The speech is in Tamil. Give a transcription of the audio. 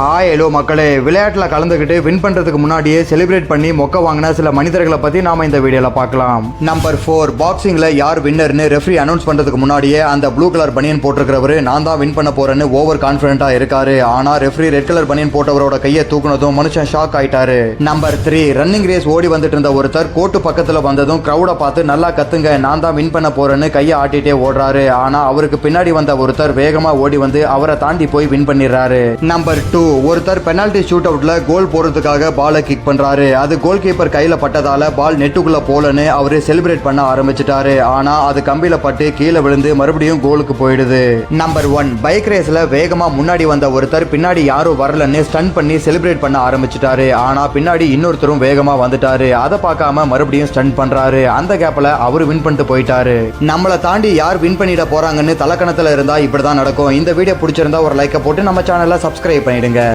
ஹலோ மக்களே, விளையாட்டில் கலந்துக்கிட்டு வின் பண்ணுறதுக்கு முன்னாடியே செலிப்ரேட் பண்ணி மொக்க வாங்கின சில மனிதர்களை பற்றி நாம் இந்த வீடியோவில் பார்க்கலாம். நம்பர் 4, பாக்ஸிங்கில் யார் வின்னர்னு ரெஃப்ரி அனௌன்ஸ் பண்ணுறதுக்கு முன்னாடியே அந்த ப்ளூ கலர் பனியன் போட்டிருக்கிறவர் நான் தான் வின் பண்ண போகிறேன்னு ஓவர் கான்ஃபிடென்ட்டாக இருக்காரு. ஆனால் ரெஃப்ரி ரெட் கலர் பனியன் போட்டவரோட கையை தூக்குனதும் மனுஷன் ஷாக் ஆயிட்டாரு. நம்பர் 3, ரன்னிங் ரேஸ் ஓடி வந்துட்டு இருந்த ஒருத்தர் கோர்ட்டு பக்கத்தில் வந்ததும் க்ரௌடை பார்த்து நல்லா கத்துங்க நான் தான் வின் பண்ண போகிறேன்னு கையை ஆட்டிகிட்டே ஓடுறாரு. ஆனால் அவருக்கு பின்னாடி வந்த ஒருத்தர் வேகமாக ஓடி வந்து அவரை தாண்டி போய் வின் பண்ணிடுறாரு. நம்பர் 2, ஒருத்தர் பெனால்டி ஷூட் அவுட்ல கோல் போறதுக்காக பாலை கிக் பண்றாரு. அது கோல் கீப்பர் கையில பட்டதால பால் நெட்டுக்குள்ள போலன்னு அவரு செலிப்ரேட் பண்ண ஆரம்பிச்சிட்டாரு. ஆனா அது கம்பியில பட்டு கீழே விழுந்து மறுபடியும் கோலுக்கு போயிடுது. நம்பர் 1, பைக் ரேஸ்ல வேகமா முன்னாடி வந்த ஒருத்தர் பின்னாடி யாரும் வரலன்னு ஸ்டன் பண்ணி செலிப்ரேட் பண்ண ஆரம்பிச்சிட்டாரு. ஆனா பின்னாடி இன்னொருத்தரும் வேகமா வந்துட்டாரு. அதை பார்க்காம மறுபடியும் ஸ்டன் பண்றாரு. அந்த கேப்ல அவரு வின் பண்ணிட்டு போயிட்டாரு. நம்மளை தாண்டி யார் வின் பண்ணிட போறாங்கன்னு தலக்கணத்துல இருந்தா இப்படிதான் நடக்கும். இந்த வீடியோ பிடிச்சிருந்தா ஒரு லைக்கை போட்டு நம்ம சேனலை சப்ஸ்கிரைப் பண்ணிடுங்க.